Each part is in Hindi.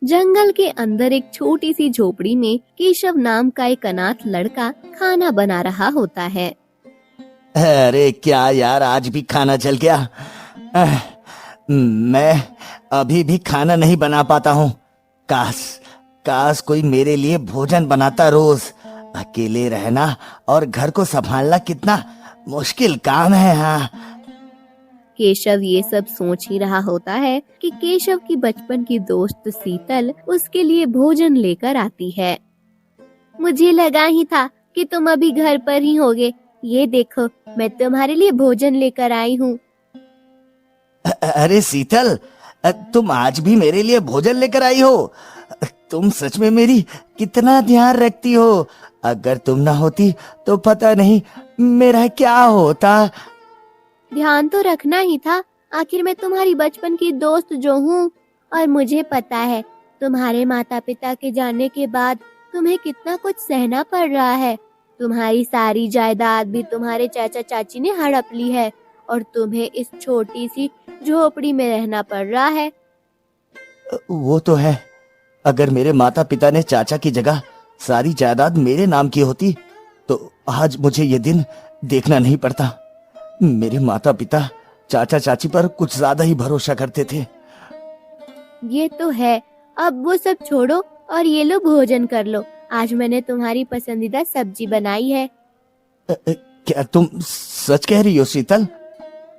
जंगल के अंदर एक छोटी सी झोपड़ी में केशव नाम का एक अनाथ लड़का खाना बना रहा होता है। अरे क्या यार, आज भी खाना जल गया। आह, मैं अभी भी खाना नहीं बना पाता हूँ। काश काश कोई मेरे लिए भोजन बनाता रोज। अकेले रहना और घर को संभालना कितना मुश्किल काम है। हाँ, केशव ये सब सोच ही रहा होता है कि केशव की बचपन की दोस्त शीतल उसके लिए भोजन लेकर आती है। मुझे लगा ही था कि तुम अभी घर पर ही होगे। ये देखो, मैं तुम्हारे लिए भोजन लेकर आई हूँ। अरे शीतल, तुम आज भी मेरे लिए भोजन लेकर आई हो। तुम सच में मेरी कितना ध्यान रखती हो। अगर तुम ना होती तो पता नहीं मेरा क्या होता। ध्यान तो रखना ही था, आखिर मैं तुम्हारी बचपन की दोस्त जो हूँ। और मुझे पता है तुम्हारे माता पिता के जाने के बाद तुम्हें कितना कुछ सहना पड़ रहा है। तुम्हारी सारी जायदाद भी तुम्हारे चाचा चाची ने हड़प ली है और तुम्हें इस छोटी सी झोपड़ी में रहना पड़ रहा है। वो तो है, अगर मेरे माता पिता ने चाचा की जगह सारी जायदाद मेरे नाम की होती तो आज मुझे ये दिन देखना नहीं पड़ता। मेरे माता पिता चाचा चाची पर कुछ ज्यादा ही भरोसा करते थे। ये तो है, अब वो सब छोड़ो और ये लो भोजन कर लो। आज मैंने तुम्हारी पसंदीदा सब्जी बनाई है। क्या तुम सच कह रही हो शीतल?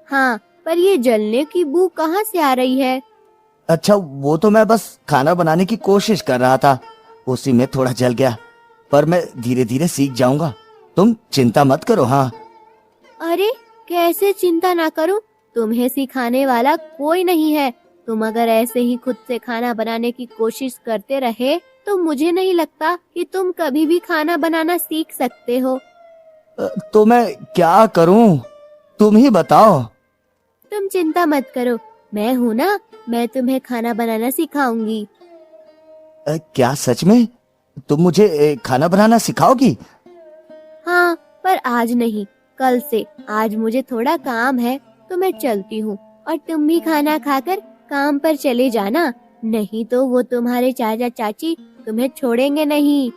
हाँ, पर ये जलने की बू कहाँ से आ रही है? अच्छा, वो तो मैं बस खाना बनाने की कोशिश कर रहा था, उसी में थोड़ा जल गया। पर मैं धीरे धीरे सीख जाऊंगा, तुम चिंता मत करो। हाँ, अरे कैसे चिंता ना करूं, तुम्हें सिखाने वाला कोई नहीं है। तुम अगर ऐसे ही खुद से खाना बनाने की कोशिश करते रहे तो मुझे नहीं लगता कि तुम कभी भी खाना बनाना सीख सकते हो। तो मैं क्या करूं, तुम ही बताओ। तुम चिंता मत करो, मैं हूँ ना, मैं तुम्हें खाना बनाना सिखाऊंगी। क्या सच में तुम मुझे खाना बनाना सिखाओगी? हाँ, पर आज नहीं, कल से। आज मुझे थोड़ा काम है तो मैं चलती हूँ और तुम भी खाना खाकर काम पर चले जाना, नहीं तो वो तुम्हारे चाचा चाची तुम्हें छोड़ेंगे नहीं।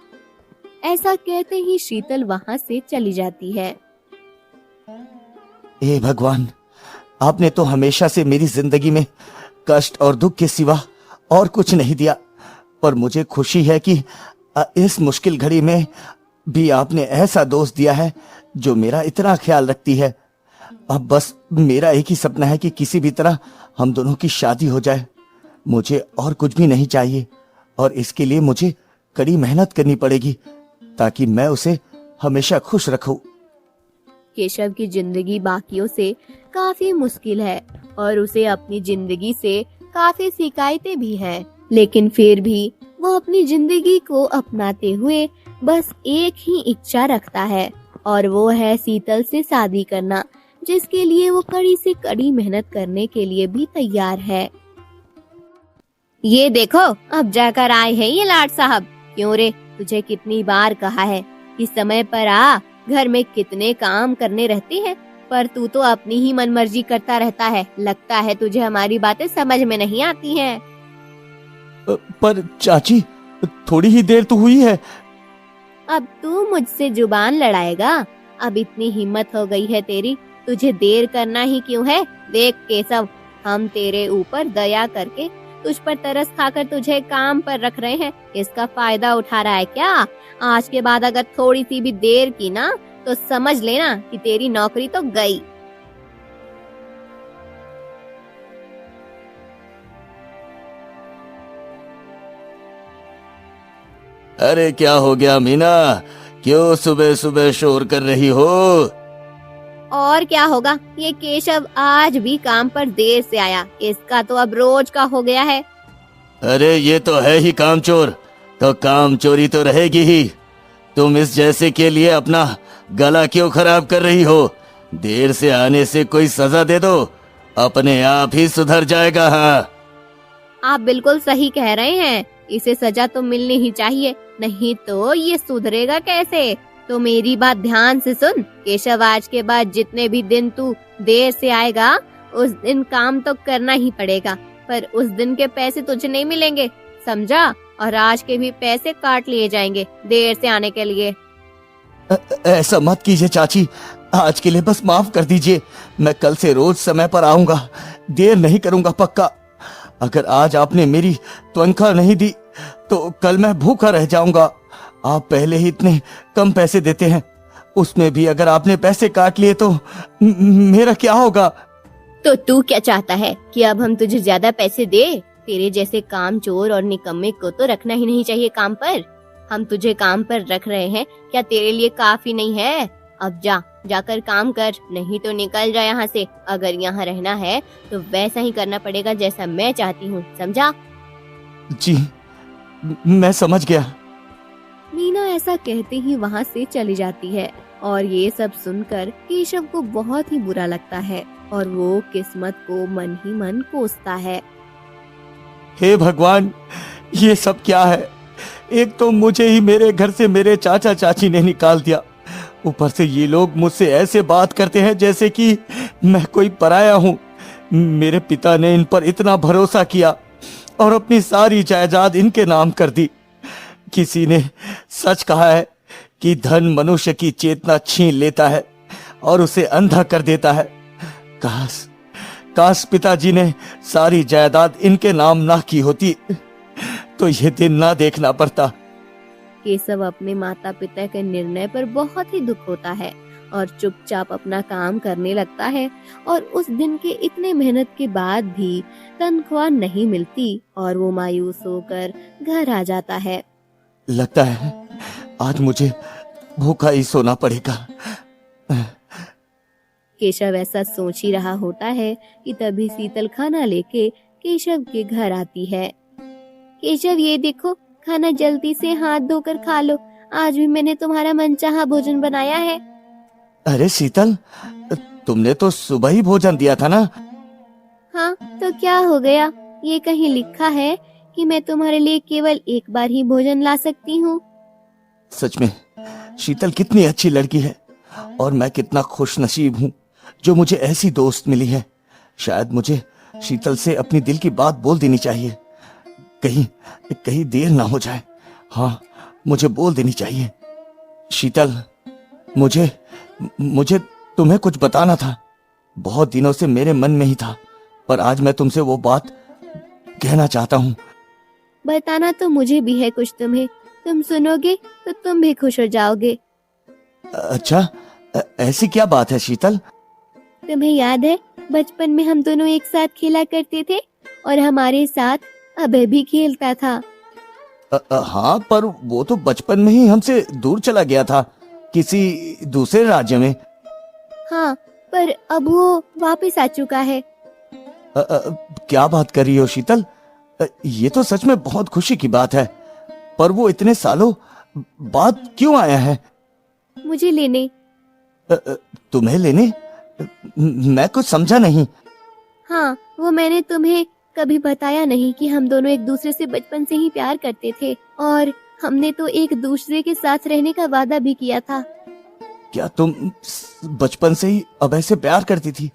ऐसा कहते ही शीतल वहाँ से चली जाती है। हे भगवान, आपने तो हमेशा से मेरी जिंदगी में कष्ट और दुख के सिवा और कुछ नहीं दिया, पर मुझे खुशी है कि इस मुश्किल घड़ी में भी आपने ऐसा दोस्त दिया है जो मेरा इतना ख्याल रखती है। अब बस मेरा एक ही सपना है कि किसी भी तरह हम दोनों की शादी हो जाए। मुझे और कुछ भी नहीं चाहिए और इसके लिए मुझे कड़ी मेहनत करनी पड़ेगी ताकि मैं उसे हमेशा खुश रखूं। केशव की जिंदगी बाकियों से काफी मुश्किल है और उसे अपनी जिंदगी से काफी शिकायतें भी हैं, लेकिन फिर भी वो अपनी जिंदगी को अपनाते हुए बस एक ही इच्छा रखता है और वो है शीतल से शादी करना, जिसके लिए वो कड़ी से कड़ी मेहनत करने के लिए भी तैयार है। ये देखो, अब जाकर आए हैं ये लाट साहब। क्यों रे, तुझे कितनी बार कहा है कि समय पर आ, घर में कितने काम करने रहते हैं, पर तू तो अपनी ही मनमर्जी करता रहता है। लगता है तुझे हमारी बातें समझ में नहीं आती हैं। पर चाची, थोड़ी ही देर तो हुई है। अब तू मुझसे जुबान लड़ाएगा? अब इतनी हिम्मत हो गई है तेरी, तुझे देर करना ही क्यों है? देख केशव, हम तेरे ऊपर दया करके तुझ पर तरस खाकर तुझे काम पर रख रहे हैं, इसका फायदा उठा रहा है क्या? आज के बाद अगर थोड़ी सी भी देर की ना तो समझ लेना कि तेरी नौकरी तो गई। अरे क्या हो गया मीना, क्यों सुबह सुबह शोर कर रही हो? और क्या होगा, ये केशव आज भी काम पर देर से आया, इसका तो अब रोज का हो गया है। अरे ये तो है ही कामचोर, तो काम चोरी तो रहेगी ही। तुम इस जैसे के लिए अपना गला क्यों खराब कर रही हो? देर से आने से कोई सजा दे दो, अपने आप ही सुधर जाएगा। हाँ, आप बिल्कुल सही कह रहे हैं, इसे सजा तो मिलनी ही चाहिए, नहीं तो ये सुधरेगा कैसे? तो मेरी बात ध्यान से सुन केशव, आज के बाद जितने भी दिन तू देर से आएगा उस दिन काम तो करना ही पड़ेगा, पर उस दिन के पैसे तुझे नहीं मिलेंगे। समझा? और आज के भी पैसे काट लिए जाएंगे देर से आने के लिए। ऐसा मत कीजिए चाची, आज के लिए बस माफ कर दीजिए। मैं कल से रोज समय पर आऊंगा, देर नहीं करूंगा पक्का। अगर आज आपने मेरी तनख्वाह नहीं दी तो कल मैं भूखा रह जाऊंगा। आप पहले ही इतने कम पैसे देते हैं, उसमें भी अगर आपने पैसे काट लिए तो मेरा क्या होगा? तो तू क्या चाहता है कि अब हम तुझे ज्यादा पैसे दे? तेरे जैसे काम चोर और निकम्मे को तो रखना ही नहीं चाहिए काम पर। हम तुझे काम पर रख रहे हैं, क्या तेरे लिए काफी नहीं है? अब जाकर काम कर, नहीं तो निकल जा यहाँ से। अगर यहाँ रहना है तो वैसा ही करना पड़ेगा जैसा मैं चाहती हूँ, समझा? जी, मैं समझ गया। मीना ऐसा कहते ही वहाँ से चली जाती है और ये सब सुनकर केशव को बहुत ही बुरा लगता है और वो किस्मत को मन ही मन कोसता है। हे भगवान, ये सब क्या है? एक तो मुझे ही मेरे घर से मेरे चाचा चाची ने निकाल दिया, ऊपर से ये लोग मुझसे ऐसे बात करते हैं जैसे कि मैं कोई पराया हूँ। मेरे पिता ने इन पर इतना भरोसा किया और अपनी सारी जायदाद इनके नाम कर दी। किसी ने सच कहा है कि धन मनुष्य की चेतना छीन लेता है और उसे अंधा कर देता है। काश पिताजी ने सारी जायदाद इनके नाम ना की होती तो ये दिन ना देखना पड़ता। केशव अपने माता पिता के निर्णय पर बहुत ही दुख होता है और चुपचाप अपना काम करने लगता है। और उस दिन के इतने मेहनत के बाद भी तनख्वाह नहीं मिलती और वो मायूस होकर घर आ जाता है। लगता है आज मुझे भूखा ही सोना पड़ेगा। केशव ऐसा सोच ही रहा होता है कि तभी शीतल खाना लेके केशव के घर आती है। केशव, ये देखो, खाना जल्दी से हाथ धोकर खा लो, आज भी मैंने तुम्हारा मनचाहा भोजन बनाया है। अरे शीतल, तुमने तो सुबह ही भोजन दिया था ना? हाँ, तो क्या हो गया? ये कहीं लिखा है कि मैं तुम्हारे लिए केवल एक बार ही भोजन ला सकती हूँ। सच में शीतल कितनी अच्छी लड़की है और मैं कितना खुशनसीब हूँ जो मुझे ऐसी दोस्त मिली है। शायद मुझे शीतल से अपनी दिल की बात बोल देनी चाहिए, कहीं देर ना हो जाए। हाँ, मुझे बोल देनी चाहिए। शीतल, मुझे तुम्हें कुछ बताना था। बहुत दिनों से मेरे मन में ही था, पर आज मैं तुमसे वो बात कहना चाहता हूँ। बताना तो मुझे भी है कुछ तुम्हें, तुम सुनोगे तो तुम भी खुश हो जाओगे। अच्छा, ऐसी क्या बात है शीतल? तुम्हें याद है बचपन में हम दोनों एक साथ खेला करते थे और हमारे साथ अभय भी खेलता था। हाँ, पर वो तो बचपन में ही हमसे दूर चला गया था, किसी दूसरे राज्य में। हाँ, पर अब वो वापस आ चुका है। क्या बात कर रही हो शीतल? ये तो सच में बहुत खुशी की बात है, पर वो इतने सालों बाद क्यों आया है? मुझे लेने। तुम्हें लेने? मैं कुछ समझा नहीं। हाँ, वो मैंने तुम्हें कभी बताया नहीं कि हम दोनों एक दूसरे से बचपन से ही प्यार करते थे और हमने तो एक दूसरे के साथ रहने का वादा भी किया था। क्या तुम बचपन से ही अभय से प्यार करती थी?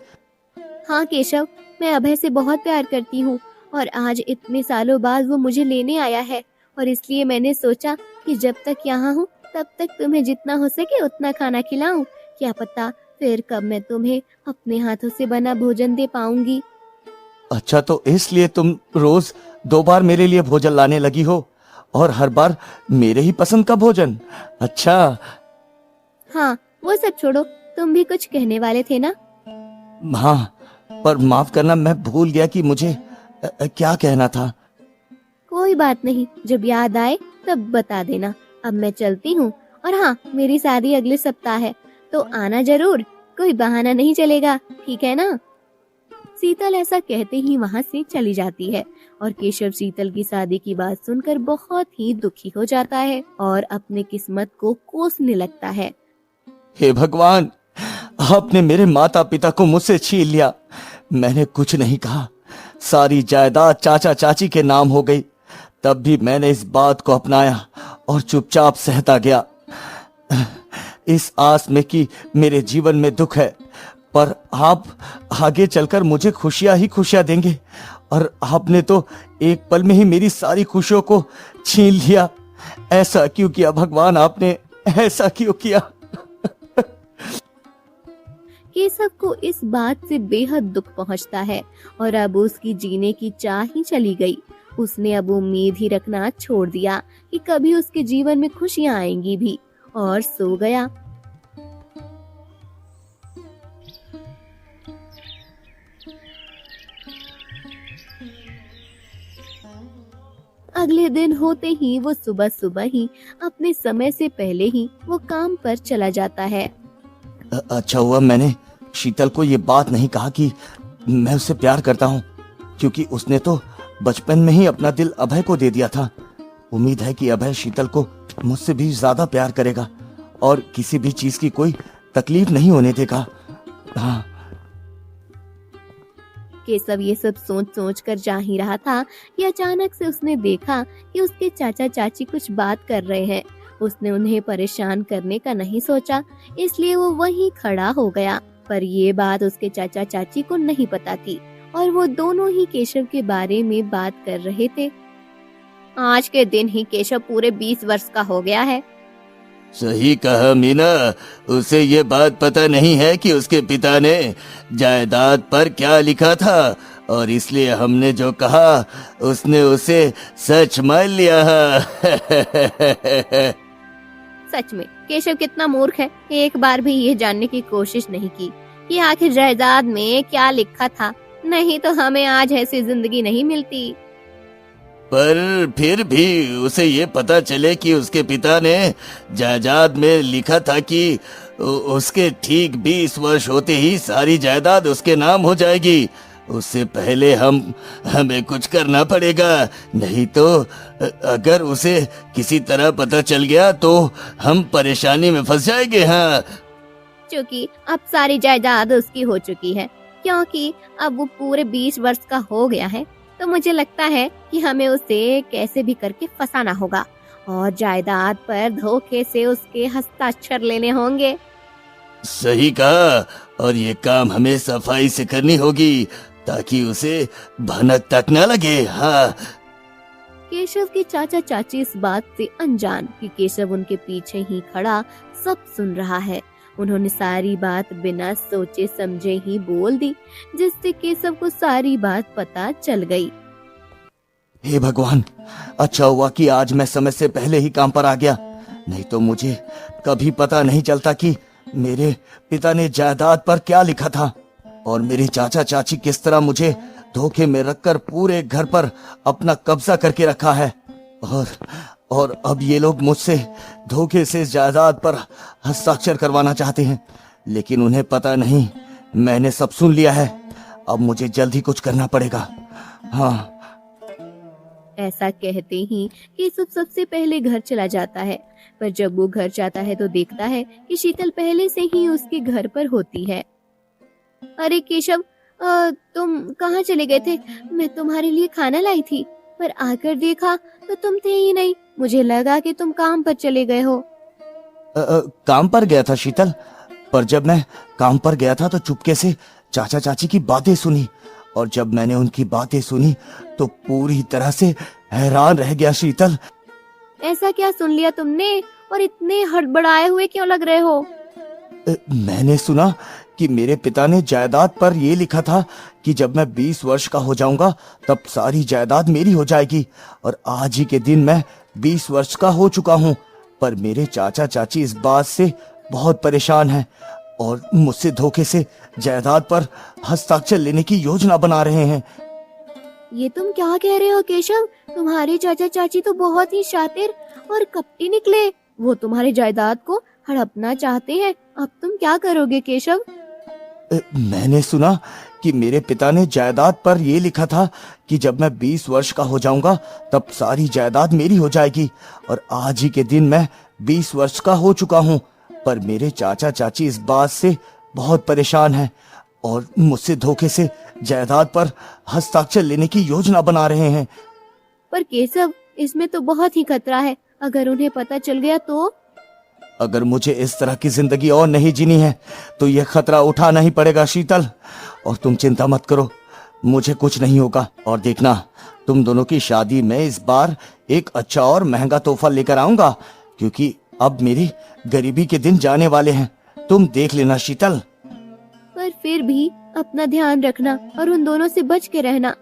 हाँ केशव, मैं अभय से बहुत प्यार करती हूँ और आज इतने सालों बाद वो मुझे लेने आया है और इसलिए मैंने सोचा कि जब तक यहाँ हूँ तब तक तुम्हें जितना हो सके उतना खाना खिलाऊं। क्या पता फिर कब मैं तुम्हें अपने हाथों से बना भोजन दे पाऊंगी। अच्छा, तो इसलिए तुम रोज 2 बार मेरे लिए भोजन लाने लगी हो और हर बार मेरे ही पसंद का भोजन? अच्छा। हाँ, वो सब छोड़ो, तुम भी कुछ कहने वाले थे ना? हाँ, पर माफ करना, मैं भूल गया कि मुझे क्या कहना था। कोई बात नहीं, जब याद आए तब बता देना। अब मैं चलती हूँ और हाँ, मेरी शादी अगले सप्ताह है तो आना जरूर, कोई बहाना नहीं चलेगा, ठीक है ना? शीतल ऐसा कहते ही वहाँ से चली जाती है और केशव शीतल की शादी की बात सुनकर बहुत ही दुखी हो जाता है और अपने किस्मत को कोसने लगता है। हे भगवान, आपने मेरे माता पिता को मुझसे छीन लिया। मैंने कुछ नहीं कहा, सारी जायदाद चाचा चाची के नाम हो गई। तब भी मैंने इस बात को अपनाया और चुपचाप सहता गया, इस आस में कि मेरे जीवन में दुख है, पर आप आगे चलकर मुझे खुशियां ही खुशियां देंगे, और आपने तो एक पल में ही मेरी सारी खुशियों को छीन लिया। ऐसा क्यों किया भगवान, आपने ऐसा क्यों किया? केशव को इस बात से बेहद दुख पहुंचता है और अब उसकी जीने की चाह ही चली गई। उसने अब उम्मीद ही रखना छोड़ दिया कि कभी उसके जीवन में खुशियां आएंगी भी, और सो गया। अगले दिन होते ही वो सुबह सुबह ही अपने समय से पहले ही वो काम पर चला जाता है। अच्छा हुआ मैंने शीतल को ये बात नहीं कहा कि मैं उससे प्यार करता हूँ, क्योंकि उसने तो बचपन में ही अपना दिल अभय को दे दिया था। उम्मीद है कि अभय शीतल को मुझसे भी ज्यादा प्यार करेगा और किसी भी चीज की कोई तकलीफ नहीं होने देगा। हाँ। केशव ये सब सोच सोच कर जा ही रहा था कि अचानक से उसने देखा कि उसके चाचा चाची कुछ बात कर रहे हैं। उसने उन्हें परेशान करने का नहीं सोचा, इसलिए वो वहीं खड़ा हो गया। पर ये बात उसके चाचा चाची को नहीं पता थी और वो दोनों ही केशव के बारे में बात कर रहे थे। आज के दिन ही केशव पूरे 20 वर्ष का हो गया है। सही कहा मीना, उसे ये बात पता नहीं है कि उसके पिता ने जायदाद पर क्या लिखा था, और इसलिए हमने जो कहा उसने उसे सच मान लिया। सच में केशव कितना मूर्ख है, एक बार भी ये जानने की कोशिश नहीं की कि आखिर जायदाद में क्या लिखा था, नहीं तो हमें आज ऐसी जिंदगी नहीं मिलती। पर फिर भी उसे ये पता चले कि उसके पिता ने जायदाद में लिखा था कि उसके ठीक 20 वर्ष होते ही सारी जायदाद उसके नाम हो जाएगी। उससे पहले हमें कुछ करना पड़ेगा, नहीं तो अगर उसे किसी तरह पता चल गया तो हम परेशानी में फंस जाएंगे। हाँ, क्योंकि अब सारी जायदाद उसकी हो चुकी है, क्योंकि अब वो पूरे 20 वर्ष का हो गया है, तो मुझे लगता है कि हमें उसे कैसे भी करके फंसाना होगा और जायदाद पर धोखे से उसके हस्ताक्षर लेने होंगे। सही कहा, और ये काम हमें सफाई से करनी होगी ताकि उसे भनक तक न लगे। हाँ। केशव के चाचा चाची इस बात से अनजान कि केशव उनके पीछे ही खड़ा सब सुन रहा है। उन्होंने सारी बात बिना सोचे समझे ही बोल दी, जिससे केशव को सारी बात पता चल गई। हे भगवान, अच्छा हुआ कि आज मैं समय से पहले ही काम पर आ गया, नहीं तो मुझे कभी पता नहीं चलता कि मेरे पिता ने जायदाद पर क्या लिखा था और मेरे चाचा चाची किस तरह मुझे धोखे में रखकर पूरे घर पर अपना कब्जा करके रखा है। और अब ये लोग मुझसे धोखे से जायदाद पर हस्ताक्षर करवाना चाहते हैं, लेकिन उन्हें पता नहीं मैंने सब सुन लिया है। अब मुझे जल्दी कुछ करना पड़ेगा। हाँ। ऐसा कहते ही केशव सबसे पहले घर चला जाता है, पर जब वो घर जाता है तो देखता है कि शीतल पहले से ही उसके घर पर होती है। अरे केशव, तुम कहाँ चले गए थे? मैं तुम्हारे लिए खाना लाई थी, पर आकर देखा तो तुम थे ही नहीं। मुझे लगा कि तुम काम पर चले गए हो। काम पर गया था शीतल, पर जब मैं काम पर गया था तो चुपके से चाचा चाची की बातें सुनी, और जब मैंने उनकी बातें सुनी तो पूरी तरह से हैरान रह गया शीतल। ऐसा क्या सुन लिया तुमने और इतने हड़बड़ाए हुए क्यों लग रहे हो? मैंने सुना कि मेरे पिता ने जायदाद पर ये लिखा था कि जब मैं 20 वर्ष का हो जाऊंगा तब सारी जायदाद मेरी हो जाएगी, और आज ही के दिन मैं 20 वर्ष का हो चुका हूँ। पर मेरे चाचा चाची इस बात से बहुत परेशान हैं और मुझसे धोखे से जायदाद पर हस्ताक्षर लेने की योजना बना रहे हैं। ये तुम क्या कह रहे हो केशव? तुम्हारे चाचा चाची तो बहुत ही शातिर और कपटी निकले। वो तुम्हारी जायदाद को हड़पना चाहते हैं। अब तुम क्या करोगे केशव? मैंने सुना कि मेरे पिता ने जायदाद पर ये लिखा था कि जब मैं 20 वर्ष का हो जाऊंगा तब सारी जायदाद मेरी हो जाएगी, और आज ही के दिन मैं 20 वर्ष का हो चुका हूँ। पर मेरे चाचा चाची इस बात से बहुत परेशान हैं और मुझसे धोखे से जायदाद पर हस्ताक्षर लेने की योजना बना रहे हैं। पर केशव, इसमें तो बहुत ही खतरा है। अगर उन्हें पता चल गया तो? अगर मुझे इस तरह की जिंदगी और नहीं जीनी है तो यह खतरा उठाना ही पड़ेगा शीतल। और तुम चिंता मत करो, मुझे कुछ नहीं होगा। और देखना, तुम दोनों की शादी में इस बार एक अच्छा और महंगा तोहफा लेकर आऊंगा, क्योंकि अब मेरी गरीबी के दिन जाने वाले हैं। तुम देख लेना शीतल। पर फिर भी अपना ध्यान रखना और उन दोनों से बच के रहना।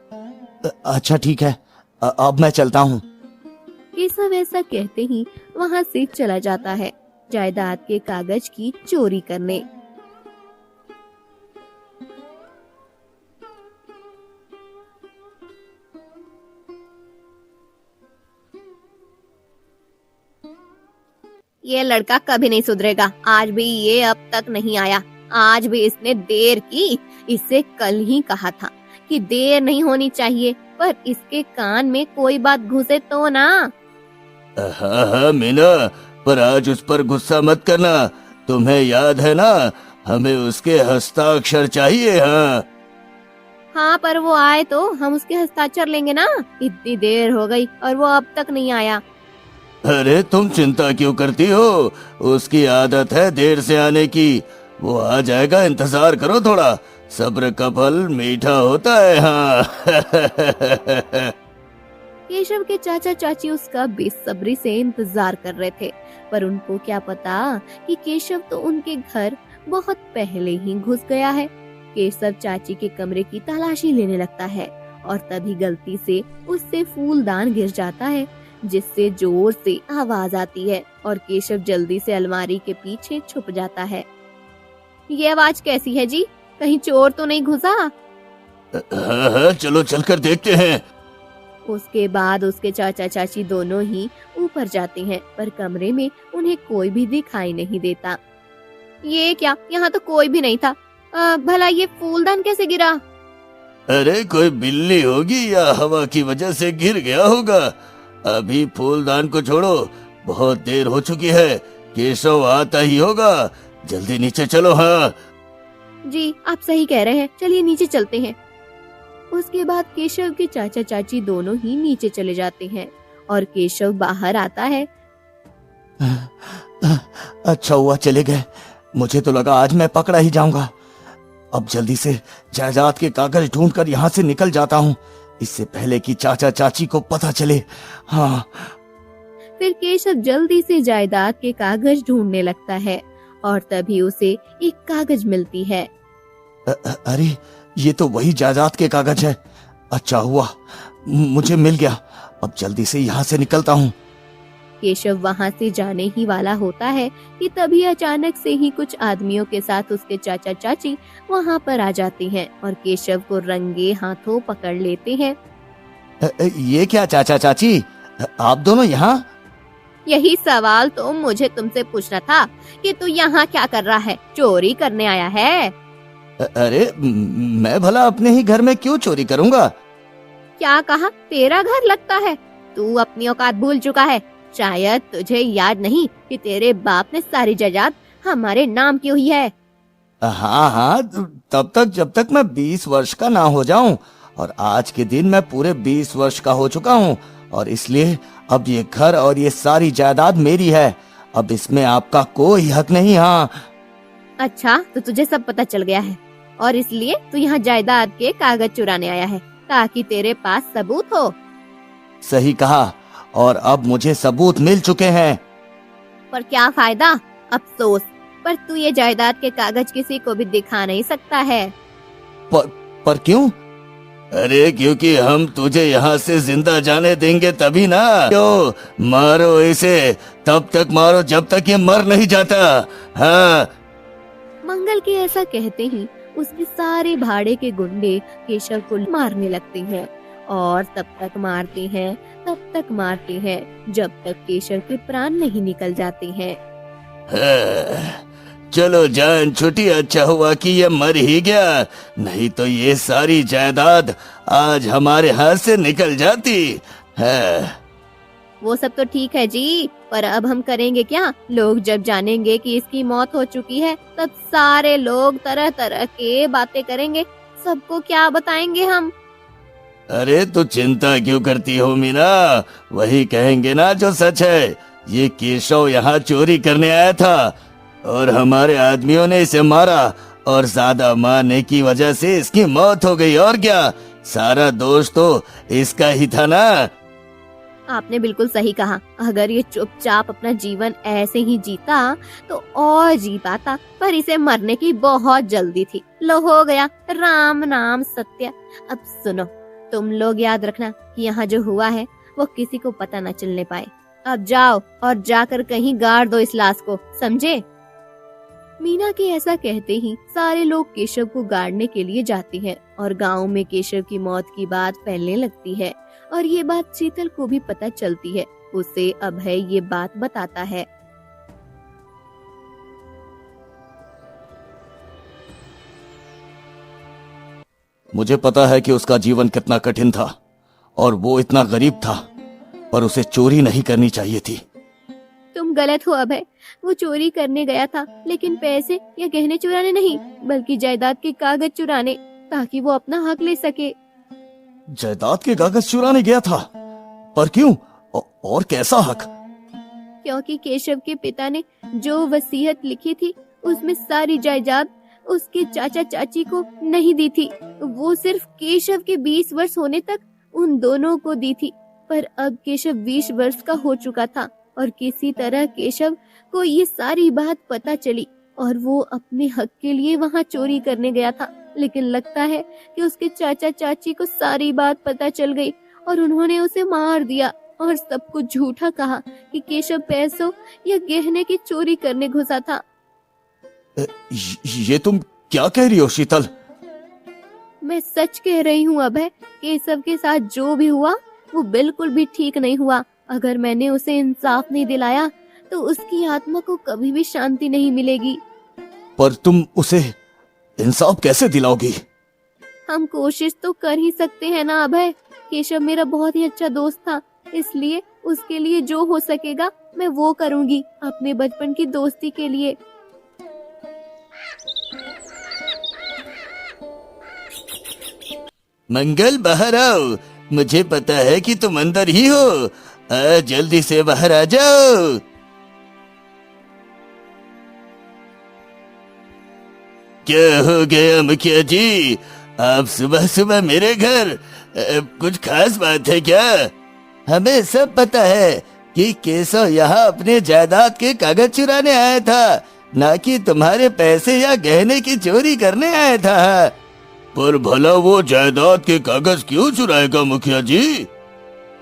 अच्छा ठीक है, अब मैं चलता हूँ। केशव ऐसा कहते ही वहाँ से चला जाता है जायदाद के कागज की चोरी करने। ये लड़का कभी नहीं सुधरेगा। आज भी ये अब तक नहीं आया। आज भी इसने देर की। इससे कल ही कहा था कि देर नहीं होनी चाहिए, पर इसके कान में कोई बात घुसे तो ना। हाँ हाँ मीना, पर आज उस पर गुस्सा मत करना। तुम्हें याद है ना, हमें उसके हस्ताक्षर चाहिए। हाँ हाँ, पर वो आए तो हम उसके हस्ताक्षर लेंगे ना। इतनी देर हो गई और वो अब तक नहीं आया। अरे तुम चिंता क्यों करती हो, उसकी आदत है देर से आने की। वो आ जाएगा, इंतजार करो थोड़ा। सब्र का फल मीठा होता है। हाँ केशव के चाचा चाची उसका बेसब्री से इंतजार कर रहे थे, पर उनको क्या पता कि केशव तो उनके घर बहुत पहले ही घुस गया है। केशव चाची के कमरे की तलाशी लेने लगता है और तभी गलती से उससे फूलदान गिर जाता है, जिससे जोर से आवाज आती है और केशव जल्दी से अलमारी के पीछे छुप जाता है। ये आवाज कैसी है जी? कहीं चोर तो नहीं घुसा? हाँ, चलो चलकर देखते हैं। उसके बाद उसके चाचा चाची दोनों ही ऊपर जाते हैं, पर कमरे में उन्हें कोई भी दिखाई नहीं देता। ये क्या, यहाँ तो कोई भी नहीं था। भला ये फूलदान कैसे गिरा? अरे कोई बिल्ली होगी या हवा की वजह से गिर गया होगा। अभी फूलदान को छोड़ो, बहुत देर हो चुकी है। केशव आता ही होगा, जल्दी नीचे चलो। हाँ जी, आप सही कह रहे हैं, चलिए नीचे चलते हैं। उसके बाद केशव के चाचा चाची दोनों ही नीचे चले जाते हैं और केशव बाहर आता है। अच्छा हुआ चले गए, मुझे तो लगा आज मैं पकड़ा ही जाऊंगा। अब जल्दी से जायदाद के कागज ढूंढकर यहाँ से निकल जाता हूँ, इससे पहले कि चाचा चाची को पता चले। हाँ। फिर केशव जल्दी से जायदाद के कागज ढूंढने लगता है और तभी उसे एक कागज मिलती है। अरे ये तो वही जायदाद के कागज है। अच्छा हुआ मुझे मिल गया, अब जल्दी से यहाँ से निकलता हूँ। केशव वहाँ से जाने ही वाला होता है कि तभी अचानक से ही कुछ आदमियों के साथ उसके चाचा चाची वहाँ पर आ जाते हैं और केशव को रंगे हाथों पकड़ लेते हैं। ये क्या चाचा चाची, आप दोनों यहाँ? यही सवाल तो मुझे तुमसे पूछना था कि तू यहाँ क्या कर रहा है? चोरी करने आया है? अरे मैं भला अपने ही घर में क्यों चोरी करूँगा? क्या कहा? तेरा घर लगता है? तू अपनी औकात भूल चुका है। शायद तुझे याद नहीं कि तेरे बाप ने सारी जायदाद हमारे नाम की हुई है। हाँ हाँ, तब तक जब तक मैं 20 वर्ष का ना हो जाऊं, और आज के दिन मैं पूरे 20 वर्ष का हो चुका हूँ, और इसलिए अब ये घर और ये सारी जायदाद मेरी है। अब इसमें आपका कोई हक नहीं। हाँ। अच्छा, तो तुझे सब पता चल गया है और इसलिए तू यहाँ जायदाद के कागज चुराने आया है ताकि तेरे पास सबूत हो। सही कहा, और अब मुझे सबूत मिल चुके हैं। पर क्या फायदा? अफसोस, पर तू ये जायदाद के कागज किसी को भी दिखा नहीं सकता है। पर क्यों? अरे क्योंकि हम तुझे यहाँ से जिंदा जाने देंगे तभी ना। क्यों? मारो इसे, तब तक मारो जब तक ये मर नहीं जाता। हाँ। मंगल के ऐसा कहते ही उसके सारे भाड़े के गुंडे केशव को मारने लगते हैं और तब तक मारते हैं जब तक केशव के प्राण नहीं निकल जाते हैं। चलो जान छुट्टी, अच्छा हुआ कि ये मर ही गया, नहीं तो ये सारी जायदाद आज हमारे हाथ से निकल जाती है। वो सब तो ठीक है जी, पर अब हम करेंगे क्या? लोग जब जानेंगे कि इसकी मौत हो चुकी है, तब सारे लोग तरह तरह के बातें करेंगे। सबको क्या बताएंगे हम? अरे तू चिंता क्यों करती हो मीना, वही कहेंगे ना जो सच है। ये केशव यहाँ चोरी करने आया था और हमारे आदमियों ने इसे मारा और ज्यादा मारने की वजह से इसकी मौत हो गई। और क्या, सारा दोष तो इसका ही था ना। आपने बिल्कुल सही कहा। अगर ये चुपचाप अपना जीवन ऐसे ही जीता तो और जी पाता, पर इसे मरने की बहुत जल्दी थी। लो हो गया, राम नाम सत्य। अब सुनो, तुम लोग याद रखना कि यहाँ जो हुआ है वो किसी को पता न चलने पाए। अब जाओ और जाकर कहीं गाड़ दो इस लाश को, समझे? मीना के ऐसा कहते ही सारे लोग केशव को गाड़ने के लिए जाते हैं और गांव में केशव की मौत की बात फैलने लगती है। और ये बात शीतल को भी पता चलती है। उसे अभय ये बात बताता है। मुझे पता है कि उसका जीवन कितना कठिन था और वो इतना गरीब था, पर उसे चोरी नहीं करनी चाहिए थी। तुम गलत हो अभय। वो चोरी करने गया था, लेकिन पैसे या गहने चुराने नहीं, बल्कि जायदाद के कागज चुराने, ताकि वो अपना हक ले सके। जायदाद के कागज चुराने गया था? पर क्यों और कैसा हक? क्योंकि केशव के पिता ने जो वसीयत लिखी थी उसमें सारी जायदाद उसके चाचा चाची को नहीं दी थी। वो सिर्फ केशव के 20 वर्ष होने तक उन दोनों को दी थी। पर अब केशव 20 वर्ष का हो चुका था और किसी तरह केशव को ये सारी बात पता चली और वो अपने हक के लिए वहाँ चोरी करने गया था। लेकिन लगता है कि उसके चाचा चाची को सारी बात पता चल गई और उन्होंने उसे मार दिया और सबको झूठा कहा कि केशव पैसों या गहने की चोरी करने घुसा था। ये तुम क्या कह रही हो शीतल? मैं सच कह रही हूँ अभय। केशव के साथ जो भी हुआ वो बिल्कुल भी ठीक नहीं हुआ। अगर मैंने उसे इंसाफ नहीं दिलाया तो उसकी आत्मा को कभी भी शांति नहीं मिलेगी। पर तुम उसे इंसाफ कैसे दिलाओगी? हम कोशिश तो कर ही सकते हैं ना अभय। केशव मेरा बहुत ही अच्छा दोस्त था, इसलिए उसके लिए जो हो सकेगा मैं वो करूंगी, अपने बचपन की दोस्ती के लिए। मंगल, बाहर आओ। मुझे पता है कि तुम अंदर ही हो। जल्दी से बाहर आ जाओ। क्या हो गया मुखिया जी? आप सुबह सुबह मेरे घर, कुछ खास बात है क्या? हमें सब पता है कि केशव यहाँ अपने जायदाद के कागज चुराने आया था, ना कि तुम्हारे पैसे या गहने की चोरी करने आया था। पर भला वो जायदाद के कागज क्यों चुराएगा मुखिया जी?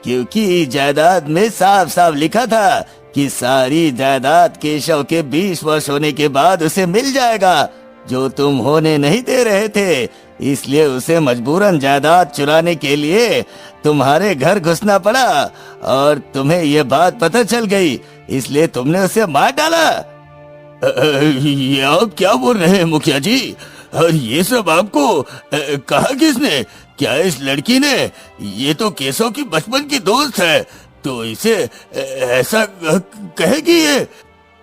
क्योंकि जायदाद में साफ साफ लिखा था कि सारी जायदाद केशव के 20 वर्ष होने के बाद उसे मिल जाएगा, जो तुम होने नहीं दे रहे थे। इसलिए उसे मजबूरन जायदाद चुराने के लिए तुम्हारे घर घुसना पड़ा और तुम्हें ये बात पता चल गई, इसलिए तुमने उसे मार डाला। ये आप क्या बोल रहे हैं मुखिया जी? और ये सब आपको कहा किसने? क्या इस लड़की ने? ये तो केशव की बचपन की दोस्त है, तो इसे ऐसा कहेगी ये?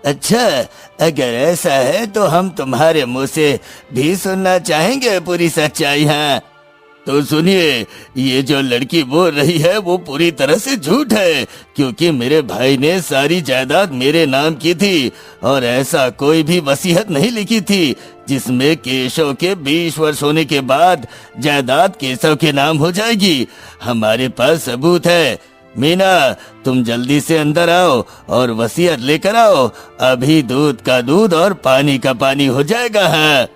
अच्छा, अगर ऐसा है तो हम तुम्हारे मुंह से भी सुनना चाहेंगे पूरी सच्चाई। हाँ तो सुनिए, ये जो लड़की बोल रही है वो पूरी तरह से झूठ है, क्योंकि मेरे भाई ने सारी जायदाद मेरे नाम की थी और ऐसा कोई भी वसीयत नहीं लिखी थी जिसमें केशव के 20 वर्ष होने के बाद जायदाद केशव के नाम हो जाएगी। हमारे पास सबूत है। मीना, तुम जल्दी से अंदर आओ और वसीयत लेकर आओ। अभी दूध का दूध और पानी का पानी हो जाएगा। हाँ।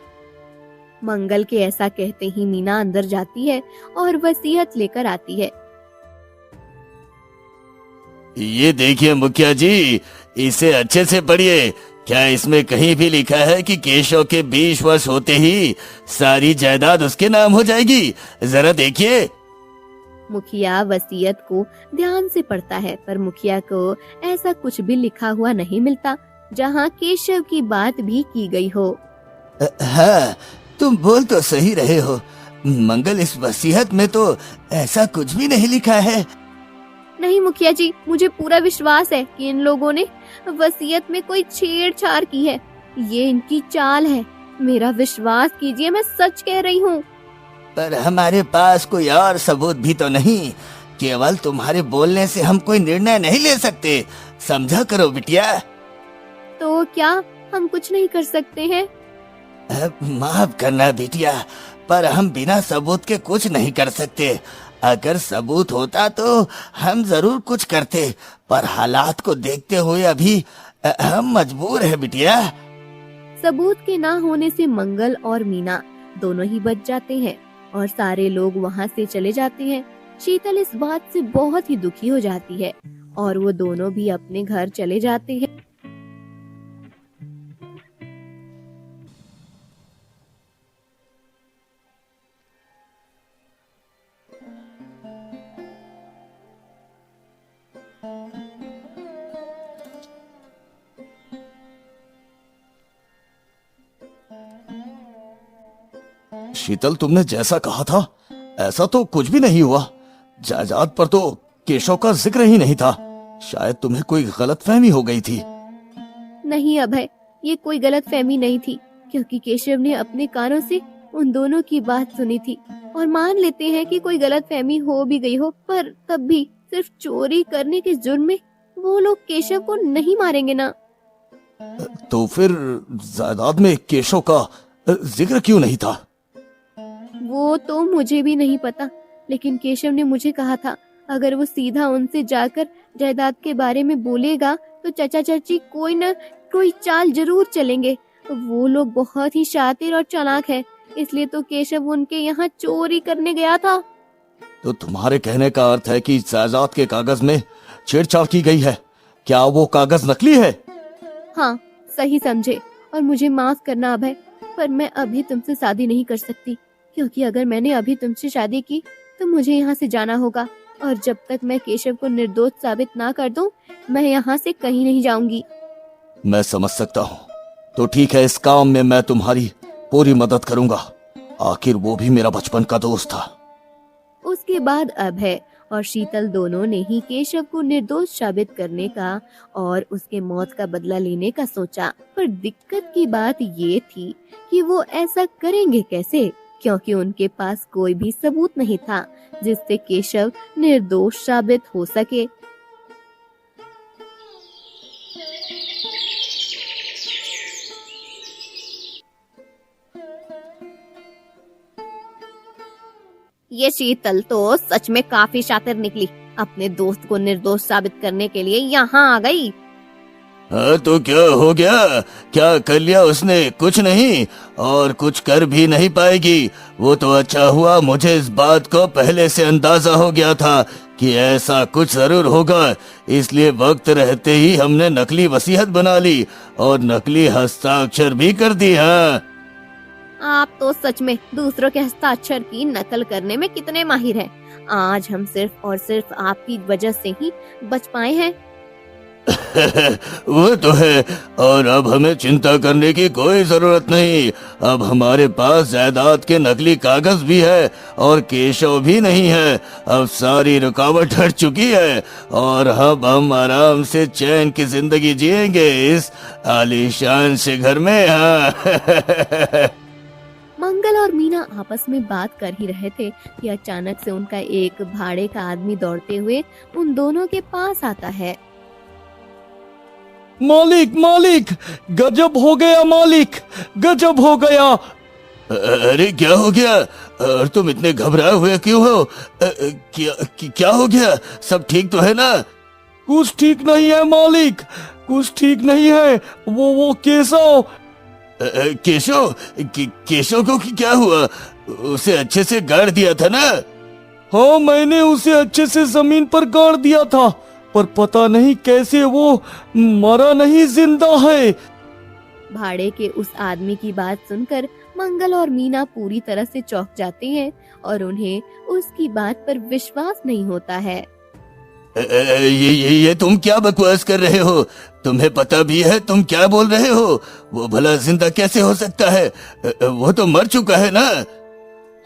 मंगल के ऐसा कहते ही मीना अंदर जाती है और वसीयत लेकर आती है। ये देखिए मुखिया जी, इसे अच्छे से पढ़िए। क्या इसमें कहीं भी लिखा है कि केशव के 20 वर्ष होते ही सारी जायदाद उसके नाम हो जाएगी? जरा देखिए। मुखिया वसीयत को ध्यान से पढ़ता है, पर मुखिया को ऐसा कुछ भी लिखा हुआ नहीं मिलता जहाँ केशव की बात भी की गई हो। हाँ, तुम बोल तो सही रहे हो मंगल, इस वसीयत में तो ऐसा कुछ भी नहीं लिखा है। नहीं मुखिया जी, मुझे पूरा विश्वास है कि इन लोगों ने वसीयत में कोई छेड़छाड़ की है। ये इनकी चाल है, मेरा विश्वास कीजिए, मैं सच कह रही हूँ। पर हमारे पास कोई और सबूत भी तो नहीं। केवल तुम्हारे बोलने से हम कोई निर्णय नहीं ले सकते। समझा करो बिटिया। तो क्या हम कुछ नहीं कर सकते हैं? माफ करना बिटिया, पर हम बिना सबूत के कुछ नहीं कर सकते। अगर सबूत होता तो हम जरूर कुछ करते, पर हालात को देखते हुए अभी हम मजबूर है बिटिया। सबूत के ना होने से मंगल और मीना दोनों ही बच जाते हैं और सारे लोग वहाँ से चले जाते हैं। शीतल इस बात से बहुत ही दुखी हो जाती है और वो दोनों भी अपने घर चले जाते हैं। शीतल, तुमने जैसा कहा था ऐसा तो कुछ भी नहीं हुआ। जायदाद पर तो केशव का जिक्र ही नहीं था। शायद तुम्हें कोई गलतफहमी हो गई थी। नहीं अभय, ये कोई गलतफहमी नहीं थी, क्योंकि केशव ने अपने कानों से उन दोनों की बात सुनी थी। और मान लेते हैं कि कोई गलतफहमी हो भी गई हो, पर तब भी सिर्फ चोरी करने के जुर्म में वो लोग केशव को नहीं मारेंगे ना। तो फिर जायदाद में केशव का जिक्र क्यों नहीं था? वो तो मुझे भी नहीं पता, लेकिन केशव ने मुझे कहा था अगर वो सीधा उनसे जाकर जायदाद के बारे में बोलेगा तो चाचा चाची कोई न कोई चाल जरूर चलेंगे। वो लोग बहुत ही शातिर और चालाक है, इसलिए तो केशव उनके यहाँ चोरी करने गया था। तो तुम्हारे कहने का अर्थ है कि जायदाद के कागज में छेड़छाड़ की गई है। क्या वो कागज नकली है? हाँ, सही समझे। और मुझे माफ करना अभय, पर मैं अभी तुमसे शादी नहीं कर सकती, क्योंकि अगर मैंने अभी तुमसे शादी की तो मुझे यहाँ से जाना होगा, और जब तक मैं केशव को निर्दोष साबित ना कर दूं, मैं यहाँ से कहीं नहीं जाऊंगी। मैं समझ सकता हूँ। तो ठीक है, इस काम में मैं तुम्हारी पूरी मदद करूंगा। आखिर वो भी मेरा बचपन का दोस्त था। उसके बाद अभय और शीतल दोनों ने ही केशव को निर्दोष साबित करने का और उसके मौत का बदला लेने का सोचा। पर दिक्कत की बात ये थी कि वो ऐसा करेंगे कैसे, क्योंकि उनके पास कोई भी सबूत नहीं था जिससे केशव निर्दोष साबित हो सके। ये शीतल तो सच में काफी शातिर निकली, अपने दोस्त को निर्दोष साबित करने के लिए यहाँ आ गई। हाँ, तो क्या हो गया? क्या कर लिया उसने? कुछ नहीं, और कुछ कर भी नहीं पाएगी। वो तो अच्छा हुआ, मुझे इस बात को पहले से अंदाजा हो गया था कि ऐसा कुछ जरूर होगा। इसलिए वक्त रहते ही हमने नकली वसीयत बना ली और नकली हस्ताक्षर भी कर दी। हाँ, आप तो सच में दूसरों के हस्ताक्षर की नकल करने में कितने माहिर हैं। आज हम सिर्फ और सिर्फ आपकी वजह से ही बच पाए हैं। वो तो है, और अब हमें चिंता करने की कोई जरूरत नहीं। अब हमारे पास जायदाद के नकली कागज भी है और केशव भी नहीं है। अब सारी रुकावट हट चुकी है और अब हम आराम से चैन की जिंदगी जिएंगे इस आलीशान से घर में। हाँ। मंगल और मीना आपस में बात कर ही रहे थे कि अचानक से उनका एक भाड़े का आदमी दौड़ते हुए उन दोनों के पास आता है। मालिक, मालिक, गजब हो गया मालिक, गजब हो गया। अरे क्या हो गया? और तुम इतने घबराए हुए क्यों हो? क्या हो गया? सब ठीक तो है ना? कुछ ठीक नहीं है मालिक, कुछ ठीक नहीं है। वो केशव केशव को क्या हुआ? उसे अच्छे से गाड़ दिया था ना? हाँ, मैंने उसे अच्छे से जमीन पर गाड़ दिया था, पर पता नहीं कैसे वो मरा नहीं, जिंदा है। भाड़े के उस आदमी की बात सुनकर मंगल और मीना पूरी तरह से चौंक जाते हैं और उन्हें उसकी बात पर विश्वास नहीं होता है। ये तुम क्या बकवास कर रहे हो? तुम्हें पता भी है तुम क्या बोल रहे हो? वो भला जिंदा कैसे हो सकता है? वो तो मर चुका है ना?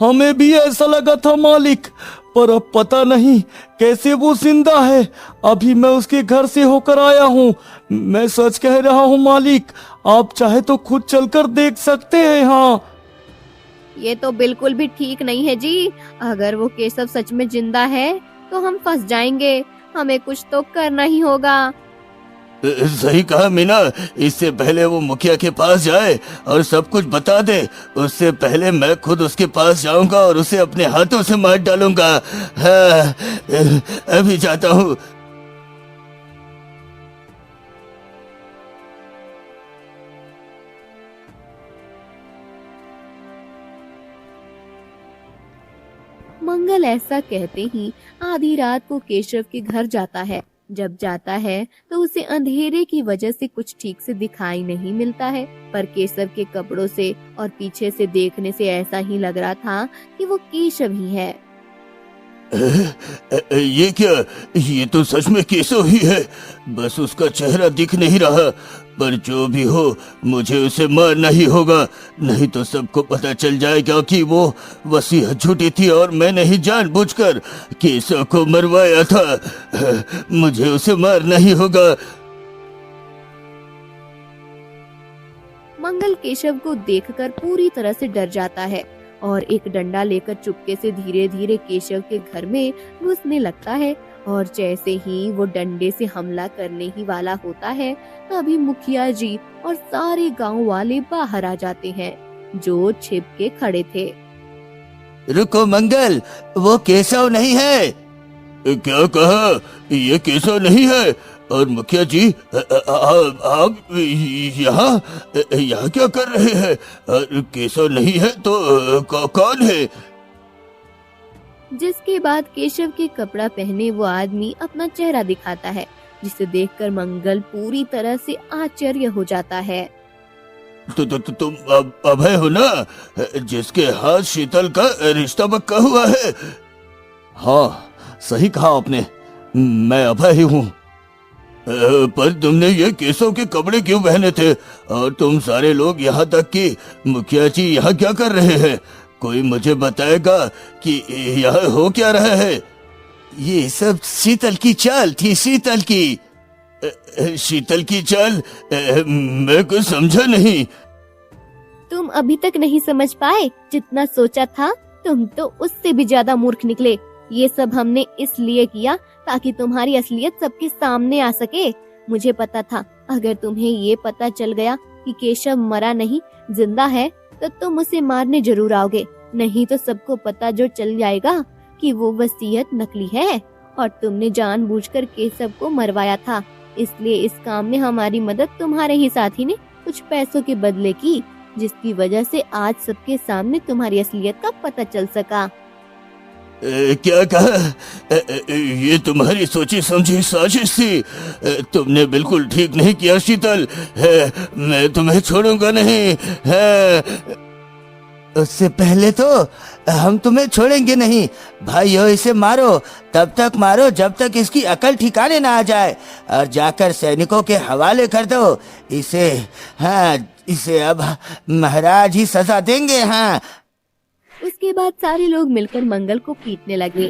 हमें भी ऐसा लगा था मालिक, पर अब पता नहीं कैसे वो जिंदा है। अभी मैं उसके घर से होकर आया हूँ। मैं सच कह रहा हूँ मालिक, आप चाहे तो खुद चलकर देख सकते हैं। हाँ, ये तो बिल्कुल भी ठीक नहीं है जी। अगर वो केशव सच में जिंदा है तो हम फंस जाएंगे। हमें कुछ तो करना ही होगा। सही कहा मीना। इससे पहले वो मुखिया के पास जाए और सब कुछ बता दे, उससे पहले मैं खुद उसके पास जाऊंगा और उसे अपने हाथों से मार डालूंगा। हाँ, अभी जाता हूँ। मंगल ऐसा कहते ही आधी रात को केशव के घर जाता है। जब जाता है तो उसे अंधेरे की वजह से कुछ ठीक से दिखाई नहीं मिलता है, पर केशव के कपड़ों से और पीछे से देखने से ऐसा ही लग रहा था कि वो केशव ही है। ये क्या? ये तो सच में केशव ही है, बस उसका चेहरा दिख नहीं रहा। पर जो भी हो, मुझे उसे मारना ही होगा, नहीं तो सबको पता चल जाएगा कि वो वसीयत झूठी थी और मैंने ही जानबूझकर केशव को मरवाया था। मुझे उसे मारना ही होगा। मंगल केशव को देखकर पूरी तरह से डर जाता है और एक डंडा लेकर चुपके से धीरे धीरे केशव के घर में घुसने लगता है। और जैसे ही वो डंडे से हमला करने ही वाला होता है, तभी मुखिया जी और सारे गांव वाले बाहर आ जाते हैं जो छिप के खड़े थे। रुको मंगल, वो केशव नहीं है। क्या कहा? ये केशव नहीं है? और मुखिया जी, आप यहाँ यहाँ क्या कर रहे हैं? केशव नहीं है तो कौन है? जिसके बाद केशव के कपड़ा पहने वो आदमी अपना चेहरा दिखाता है, जिसे देखकर मंगल पूरी तरह से आश्चर्य हो जाता है। तुम अभय हो ना, जिसके हाथ शीतल का रिश्ता पक्का हुआ है? हाँ, सही कहा आपने, मैं अभय ही हूँ। पर तुमने ये केशव के कपड़े क्यों पहने थे? और तुम सारे लोग यहाँ तक कि मुखिया जी यहाँ क्या कर रहे हैं? कोई मुझे बताएगा कि यहाँ हो क्या रहा है? ये सब शीतल की चाल थी, शीतल की। शीतल की चाल? मैं कुछ समझा नहीं। तुम अभी तक नहीं समझ पाए? जितना सोचा था तुम तो उससे भी ज्यादा मूर्ख निकले। ये सब हमने इसलिए किया ताकि तुम्हारी असलियत सबके सामने आ सके। मुझे पता था अगर तुम्हें ये पता चल गया कि केशव मरा नहीं, जिंदा है, तो तुम उसे मारने जरूर आओगे। नहीं तो सबको पता जो चल जाएगा कि वो वसीयत नकली है और तुमने जानबूझकर केशव को मरवाया था। इसलिए इस काम में हमारी मदद तुम्हारे ही साथी ने कुछ पैसों के बदले की, जिसकी वजह से आज सबके सामने तुम्हारी असलियत का पता चल सका। क्या कहा? ये तुम्हारी सोची समझी साजिश थी। तुमने बिल्कुल ठीक नहीं किया शीतल। मैं तुम्हें छोड़ूंगा नहीं। उससे पहले तो हम तुम्हें छोड़ेंगे नहीं। भाइयों, इसे मारो, तब तक मारो जब तक इसकी अकल ठिकाने ना आ जाए, और जाकर सैनिकों के हवाले कर दो इसे। हाँ, इसे अब महाराज ही सजा देंगे। हाँ। उसके बाद सारे लोग मिलकर मंगल को पीटने लगे।